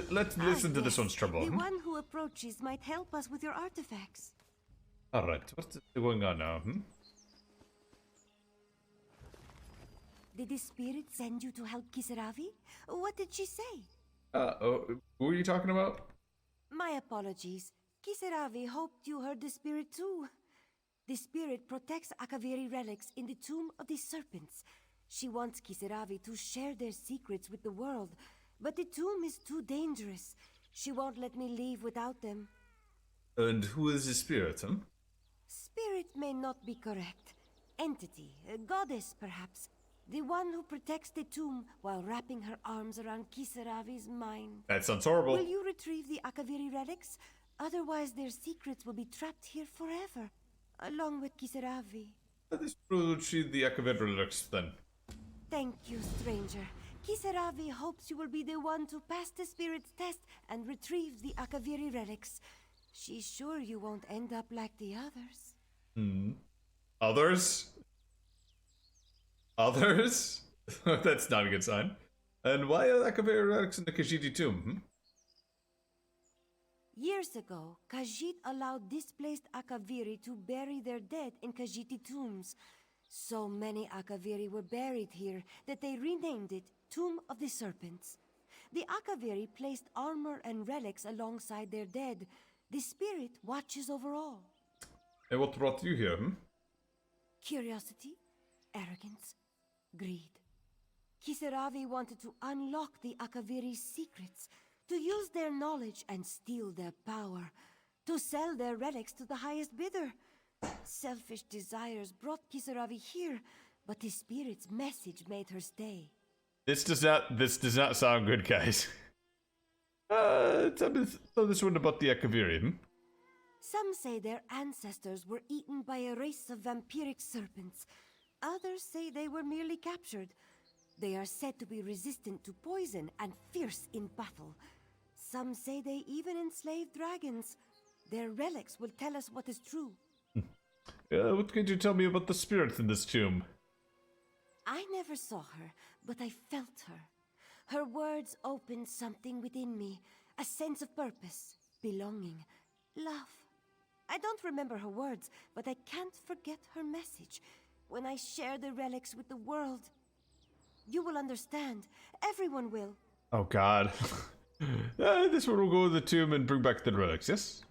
let's listen to this one's trouble. The one who approaches might help us with your artifacts. Alright, what's going on now? Did the spirit send you to help Kisaravi? What did she say? Who are you talking about? My apologies. Kisaravi hoped you heard the spirit too. The spirit protects Akaviri relics in the Tomb of the Serpents. She wants Kisaravi to share their secrets with the world, but the tomb is too dangerous. She won't let me leave without them. And who is the spirit, Spirit may not be correct. Entity, a goddess perhaps. The one who protects the tomb while wrapping her arms around Kisaravi's mind. That sounds horrible. Will you retrieve the Akaviri relics? Otherwise their secrets will be trapped here forever, along with Kisaravi. Let us retrieve the Akaviri relics then. Thank you, stranger. Kisaravi hopes you will be the one to pass the spirit's test and retrieve the Akaviri relics. She's sure you won't end up like the others. Others? Others? That's not a good sign. And why are Akaviri relics in the Khajiit tomb? Years ago, Khajiit allowed displaced Akaviri to bury their dead in Khajiit tombs. So many Akaviri were buried here that they renamed it Tomb of the Serpents. The Akaviri placed armor and relics alongside their dead. The spirit watches over all. And what brought you here, Curiosity, arrogance, greed. Kisaravi wanted to unlock the Akaviri's secrets, to use their knowledge and steal their power, to sell their relics to the highest bidder. Selfish desires brought Kisaravi here, but the spirit's message made her stay. This does not sound good, guys. Tell this one about the Akaviri, Some say their ancestors were eaten by a race of vampiric serpents. Others say they were merely captured. They are said to be resistant to poison and fierce in battle. Some say they even enslaved dragons. Their relics will tell us what is true. What can you tell me about the spirit in this tomb? I never saw her, but I felt her. Her words opened something within me, a sense of purpose, belonging, love. I don't remember her words, but I can't forget her message. When I share the relics with the world, you will understand. Everyone will. Oh god. This one will go to the tomb and bring back the relics, yes?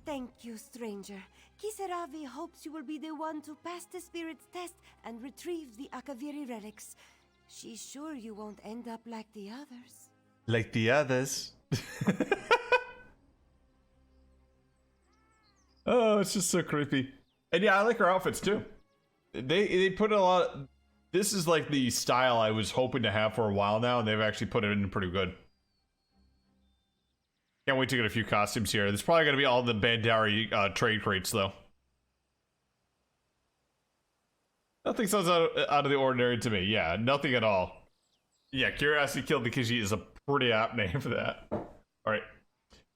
Thank you, stranger. Kisaravi hopes you will be the one to pass the spirit's test and retrieve the Akaviri relics. She's sure you won't end up like the others. Like the others? Oh, it's just so creepy. And yeah, I like her outfits too. They put a lot... This is like the style I was hoping to have for a while now, and they've actually put it in pretty good. Can't wait to get a few costumes here. There's probably going to be all the Bandari trade crates, though. Nothing sounds out of the ordinary to me. Yeah, nothing at all. Yeah, Curiosity Killed the Khajiit is a pretty apt name for that. Alright.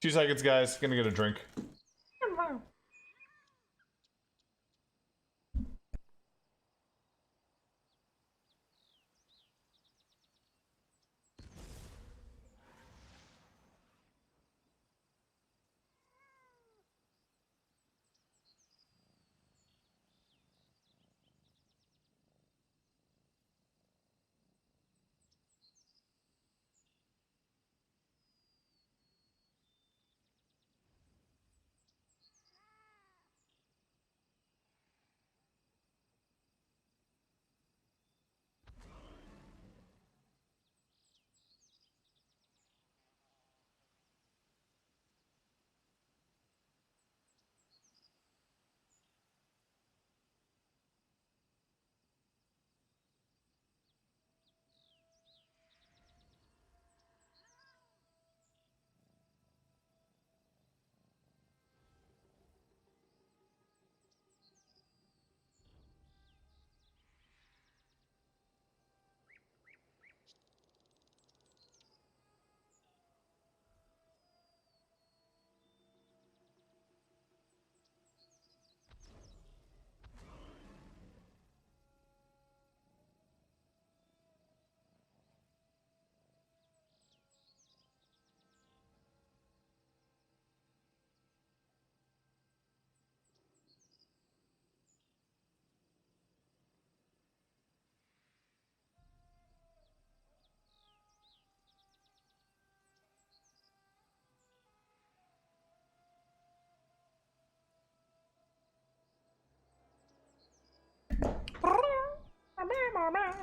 2 seconds, guys. Gonna get a drink.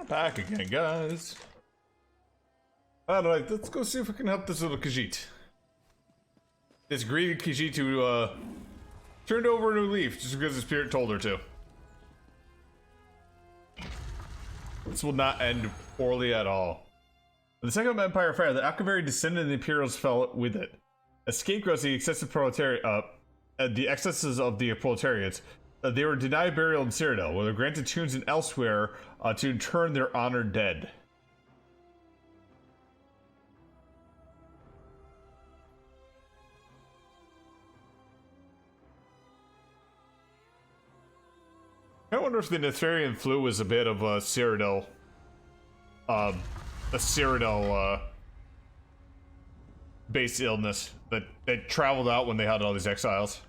Back again, guys. Alright, let's go see if we can help this little Khajiit. This greedy Khajiit who turned over a new leaf just because the spirit told her to. This will not end poorly at all. When the Second Empire fell, the Akaviri descended and the Imperials fell with it. As scapegoats, the the excesses of the proletariat, they were denied burial in Cyrodiil, where they were granted tombs in Elsweyr to intern their honored dead. I wonder if the Netherian flu was a bit of a Cyrodiil, based illness that traveled out when they had all these exiles.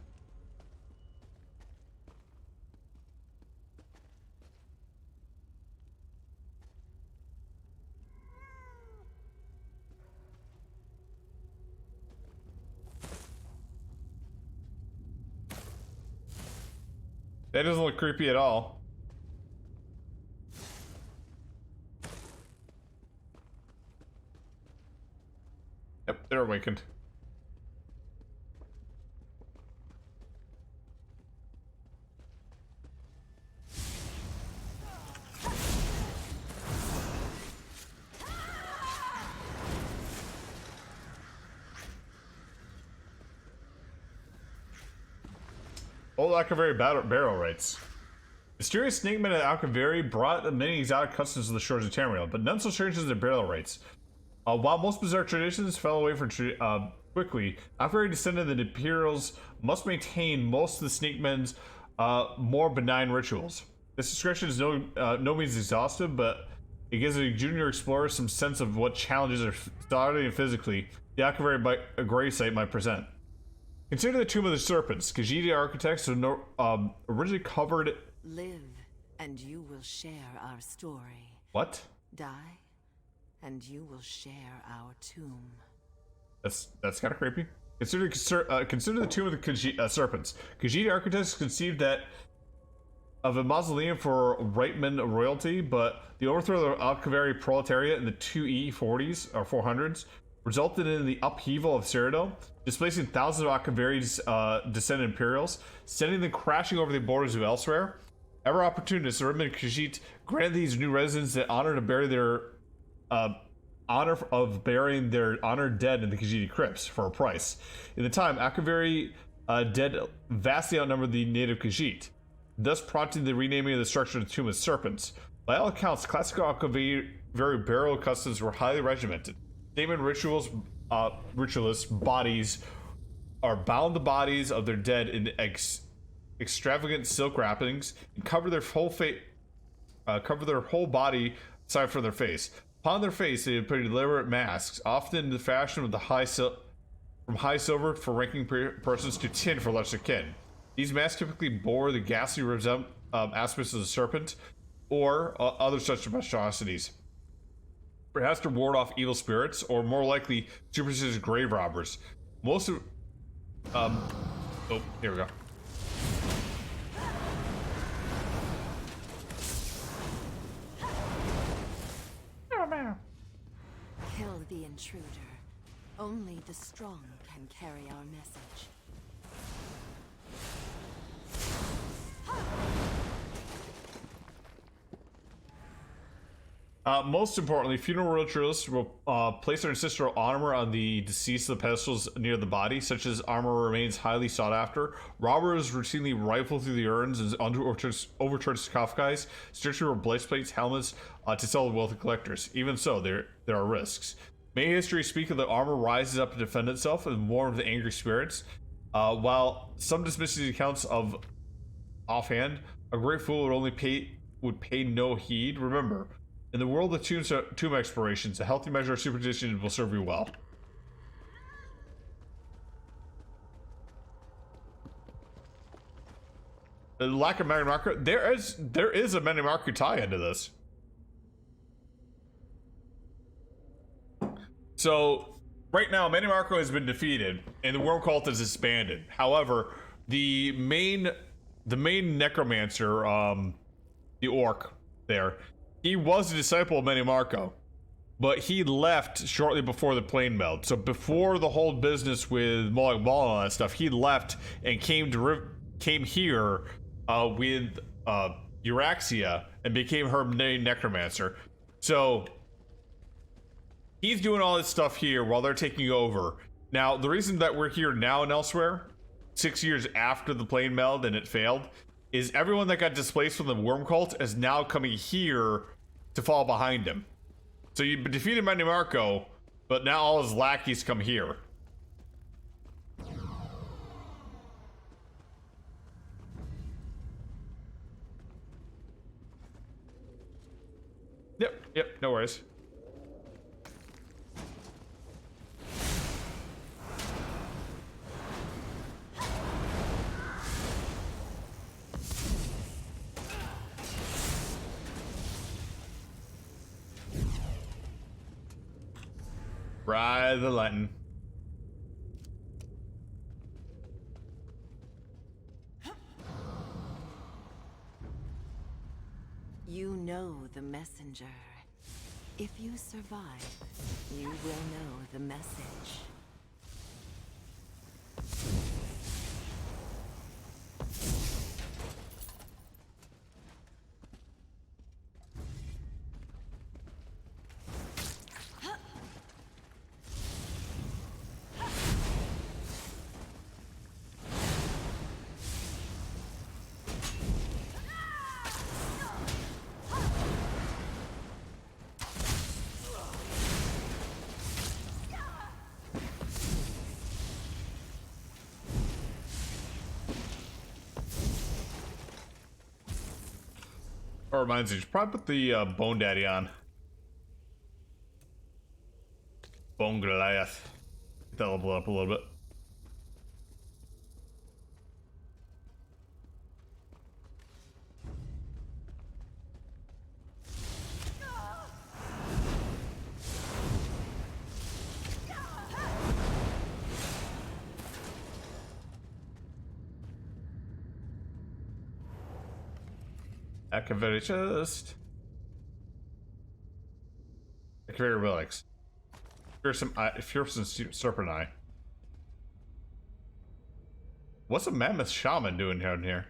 That doesn't look creepy at all. Yep, they're awakened. Old Akaviri barrel rates. Mysterious snake men at Akaviri brought many exotic customs to the shores of Tamriel, but none so strange as their burial rates. While most bizarre traditions fell away quickly, Akaviri descended the Imperials must maintain most of the snake men's more benign rituals. This description is no means exhaustive, but it gives a junior explorer some sense of what challenges are starting and physically the Akaviri grave site might present. Consider the Tomb of the Serpents. Khajiit architects originally covered... Live, and you will share our story. What? Die, and you will share our tomb. That's kind of creepy. Consider the Tomb of the Serpents. Khajiit architects conceived that of a mausoleum for Reitman royalty, but the overthrow of the Akaviri proletariat in the 2E40s or 400s resulted in the upheaval of Cyrodiil, displacing thousands of Akaviri's descended Imperials, sending them crashing over the borders of Elsweyr. Ever opportunists, the Reitman Khajiit granted these new residents the honor to bury their burying their honored dead in the Khajiit crypts for a price. In the time, Akaviri dead vastly outnumbered the native Khajiit, thus prompting the renaming of the structure of the Tomb of Serpents. By all accounts, classical Akaviri burial customs were highly regimented. Statement ritualists' bodies are bound the bodies of their dead in extravagant silk wrappings and cover their whole body aside from their face. Upon their face, they put elaborate masks, often in the fashion of from high silver for ranking persons to tin for lesser kin. These masks typically bore the ghastly aspects of the serpent or other such monstrosities. Perhaps to ward off evil spirits, or more likely, superstitious grave robbers. Most of... oh, here we go. Kill the intruder. Only the strong can carry our message. Most importantly, funeral ritualists will place their ancestral armor on the deceased of the pedestals near the body. Such as armor remains highly sought after. Robbers routinely rifle through the urns and overturned sarcophagi, searching for breastplates, helmets to sell to wealthy collectors. Even so, there are risks. May history speak of the armor rises up to defend itself and warn of the angry spirits. While some dismiss these accounts of offhand, a great fool would pay no heed. Remember, in the world of tomb explorations, a healthy measure of superstition will serve you well. The lack of Many Marco, there is a Many Marco tie into this. So right now, Many Marco has been defeated, and the Worm Cult is disbanded. However, the main necromancer, the orc there, he was a disciple of Marco, but he left shortly before the plane meld. So before the whole business with Moloch Ball and all that stuff, he left and came here with Euraxia and became her necromancer. So he's doing all this stuff here while they're taking over. Now, the reason that we're here now in Elsweyr, 6 years after the plane meld and it failed, is everyone that got displaced from the worm cult is now coming here to fall behind him. So you defeated Marco, but now all his lackeys come here. Yep, no worries. Ride the lightning. You know the messenger. If you survive, you will know the message. That reminds me, you should probably put the Bone Daddy on. Bone Goliath. Get that level up a little bit. Activate chest. Activate relics. Fearsome serpent eye. What's a mammoth shaman doing down here?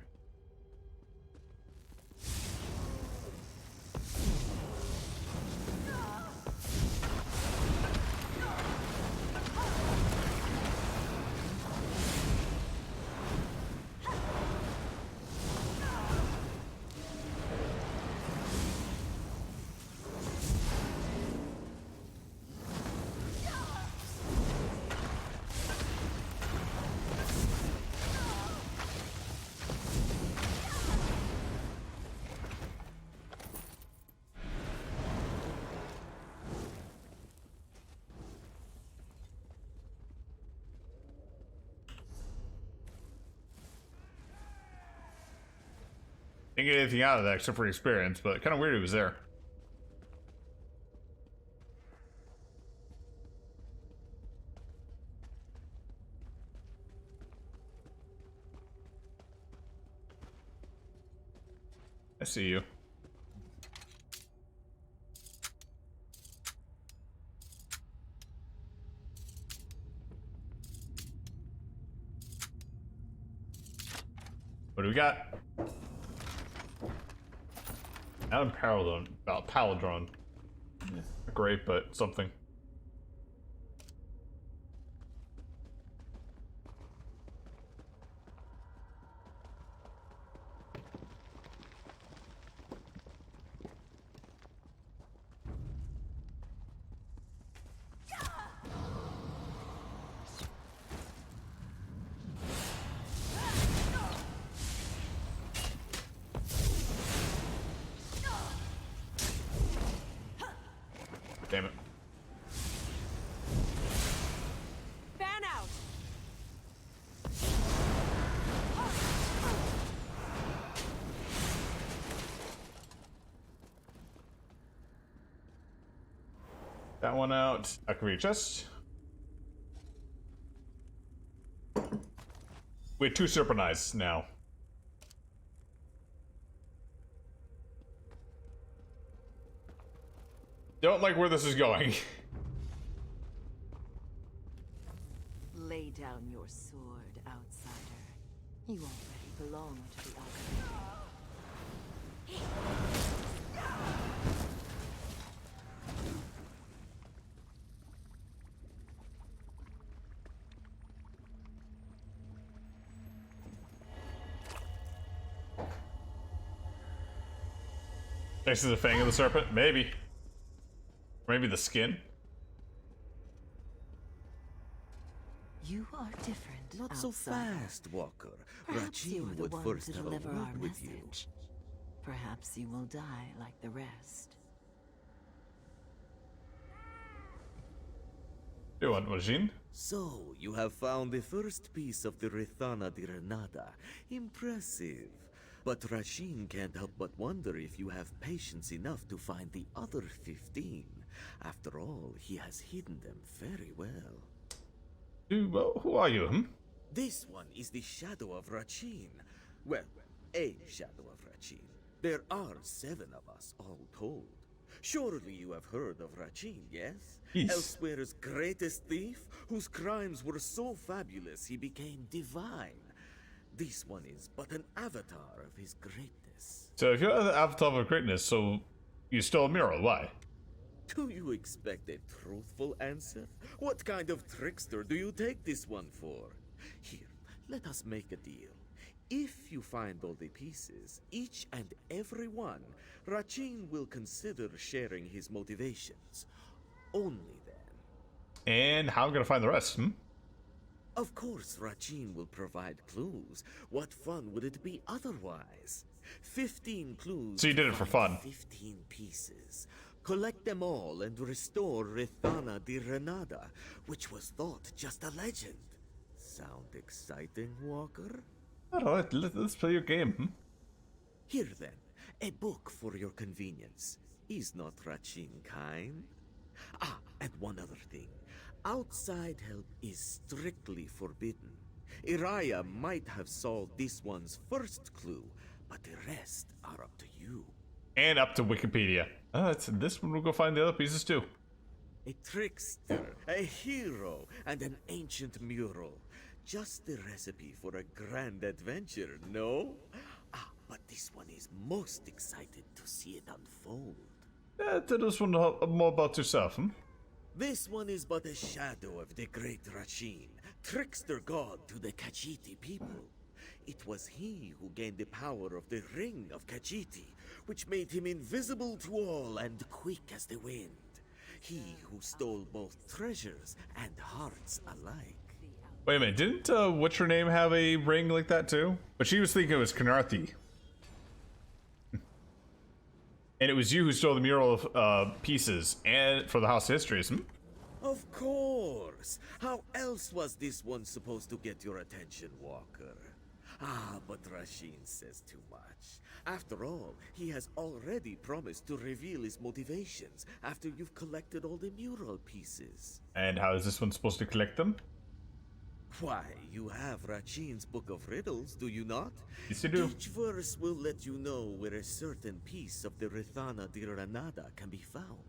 Didn't get anything out of that except for experience, but kind of weird he was there. I see you. What do we got? Not Paladron. Yeah, great, but something. Damn it. Fan out! That one out. Activate chest. We have 2 serpent eyes now. Don't like where this is going. Lay down your sword, outsider. You already belong to the Alchemy. Next to the fang of the serpent? Maybe. Maybe the skin? You are different. Not so outsider. fast, Walker. Perhaps you Rajin are the would one first to have a deliver our word with you. message. Perhaps you will die like the rest. You want Wajin? So, you have found the first piece of the Rithana di Renata. Impressive. But Rajin can't help but wonder if you have patience enough to find the other 15. After all, he has hidden them very well. Who are you? Hmm? This one is the shadow of Rachin. Well, a shadow of Rachin. There are 7 of us, all told. Surely you have heard of Rachin, yes? Yes. Elsweyr's greatest thief, whose crimes were so fabulous he became divine. This one is but an avatar of his greatness. So if you're the avatar of greatness, so you stole a mural, why? Do you expect a truthful answer? What kind of trickster do you take this one for? Here, let us make a deal. If you find all the pieces, each and every one, Rachin will consider sharing his motivations. Only then. And how am I gonna find the rest? Hmm? Of course, Rachin will provide clues. What fun would it be otherwise? 15 clues. So you did to it for find fun. 15 pieces. Collect them all and restore Rithana di Renada, which was thought just a legend. Sound exciting, Walker? Alright, let's play your game. Hmm? Here then, a book for your convenience. Is not Rachin kind? Ah, and one other thing. Outside help is strictly forbidden. Iraya might have solved this one's first clue, but the rest are up to you. And up to Wikipedia. This one, we'll go find the other pieces too. A trickster, a hero, and an ancient mural. Just the recipe for a grand adventure, no? Ah, but this one is most excited to see it unfold. Tell us one more about yourself. Hmm? This one is but a shadow of the great Rachin, trickster god to the Khajiiti people. It was he who gained the power of the Ring of Khajiiti, which made him invisible to all and quick as the wind. He who stole both treasures and hearts alike. Wait a minute, didn't what's her name have a ring like that too? But she was thinking it was Kanarthi. And it was you who stole the mural of pieces and for the House of Histories. Hmm? Of course! How else was this one supposed to get your attention, Walker? Ah, but Rachin says too much. After all, he has already promised to reveal his motivations after you've collected all the mural pieces. And how is this one supposed to collect them? Why, you have Rachin's Book of Riddles, do you not? Yes, you do. Each verse will let you know where a certain piece of the Rithana di Renata can be found.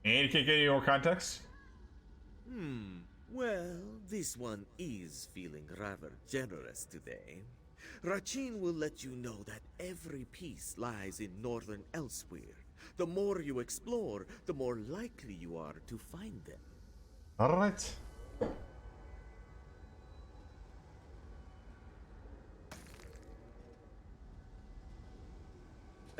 And you can't get any more context? Well, this one is feeling rather generous today. Rachin will let you know that every piece lies in northern Elsweyr. The more you explore, the more likely you are to find them. Alright.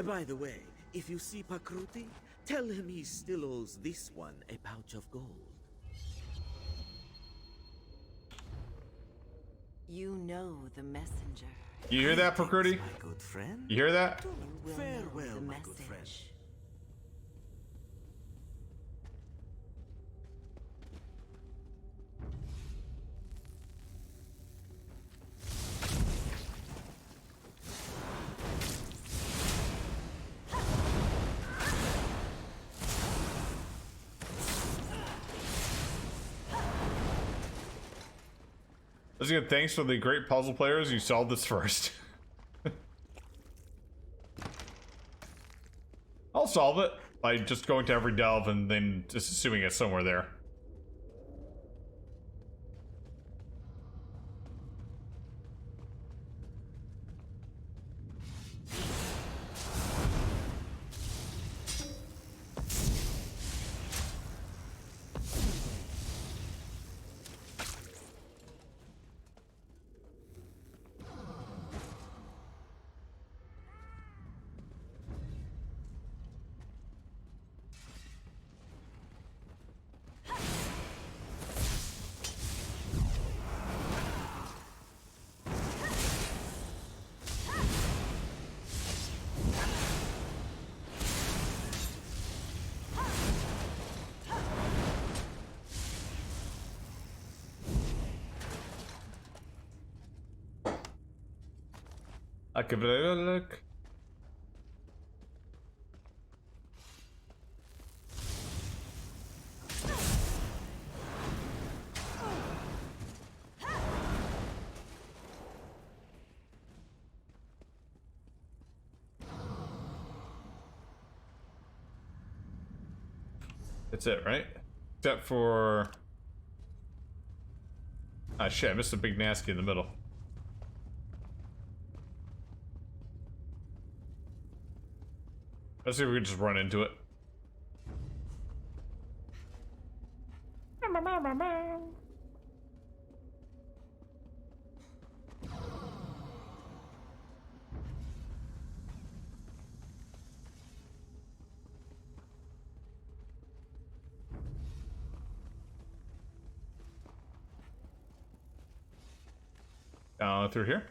By the way, if you see Pakruti, tell him he still owes this one a pouch of gold. You know the messenger. You hear that, Prakriti? My good friend. You hear that? You will Farewell, know the my message. good friend. Let's get thanks for the great puzzle players. You solved this first. I'll solve it. by just going to every delve and then just assuming it's somewhere there. I'll give it a look. That's it, right? Except for... Ah, shit, I missed a big nasty in the middle. Let's see if we can just run into it. Down through here.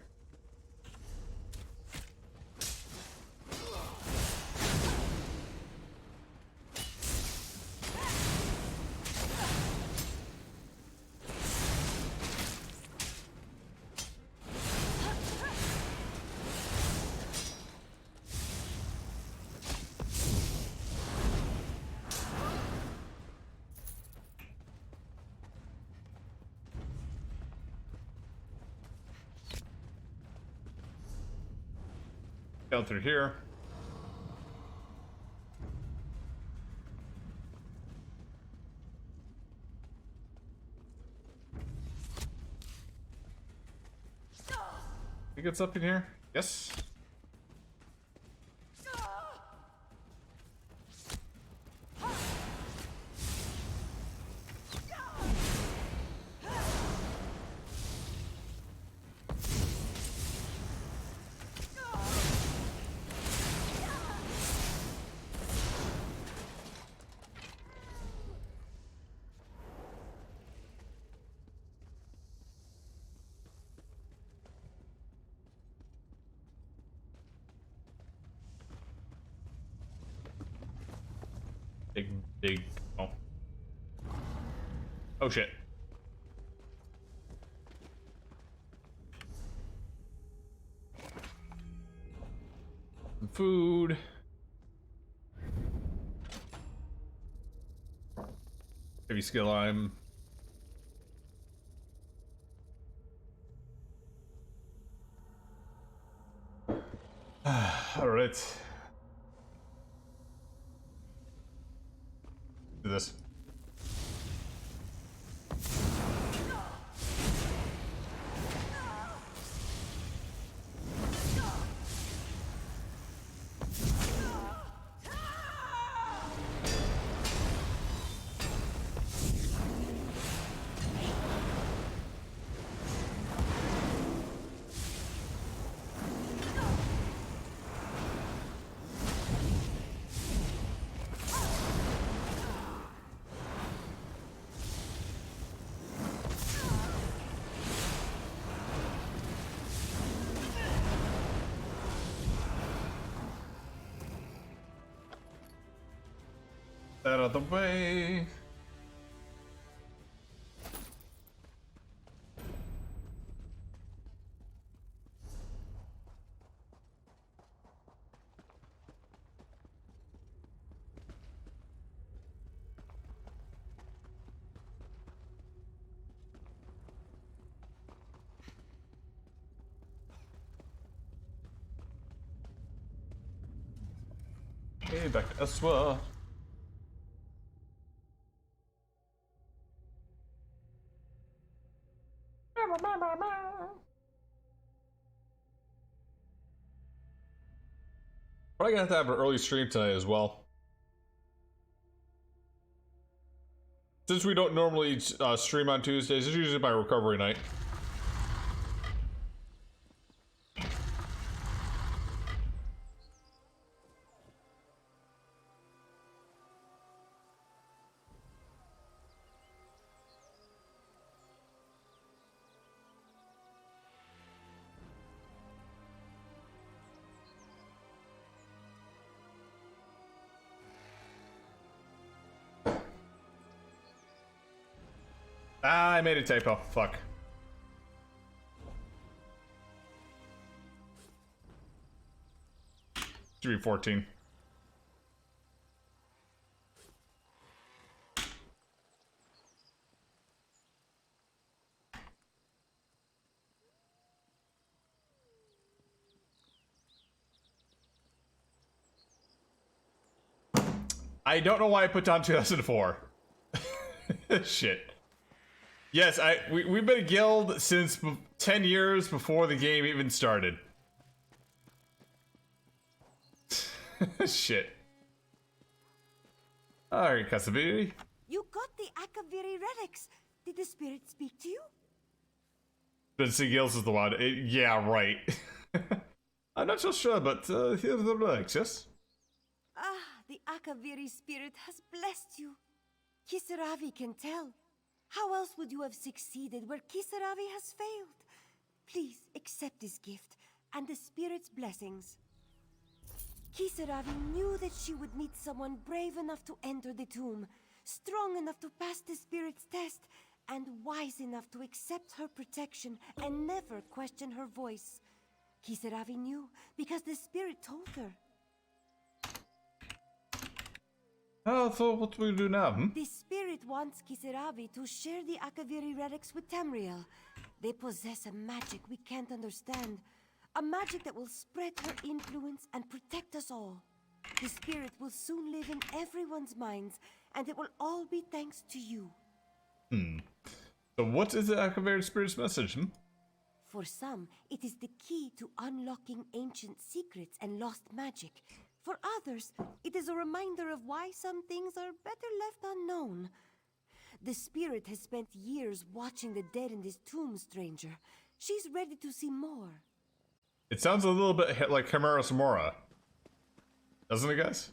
Down through here. Think it's up in here? Yes. Big, oh. Oh shit. Some food. Heavy skill item. All right. Do this. Out of the way. Okay, back to Elsweyr. Probably gonna have to have an early stream tonight as well. Since we don't normally stream on Tuesdays, it's usually my recovery night. Ah, I made a typo. Fuck. Should be 14. I don't know why I put down 2004. Shit. Yes, we've been a guild since 10 years before the game even started. Shit. Alright, Kasabiri. You got the Akaviri relics. Did the spirit speak to you? Vinci Gills is the one. Yeah, right. I'm not so sure, but here are the relics, yes? Ah, the Akaviri spirit has blessed you. Kisaravi can tell. How else would you have succeeded where Kisaravi has failed? Please accept this gift and the spirit's blessings. Kisaravi knew that she would need someone brave enough to enter the tomb, strong enough to pass the spirit's test, and wise enough to accept her protection and never question her voice. Kisaravi knew because the spirit told her. Oh, so what do we do now, hmm? The spirit wants Kisaravi to share the Akaviri relics with Tamriel. They possess a magic we can't understand. A magic that will spread her influence and protect us all. The spirit will soon live in everyone's minds, and it will all be thanks to you. So what is the Akaviri Spirit's message, hmm? For some, it is the key to unlocking ancient secrets and lost magic. For others, it is a reminder of why some things are better left unknown. The spirit has spent years watching the dead in this tomb, stranger. She's ready to see more. It sounds a little bit like Chimera Samora. Doesn't it, guys?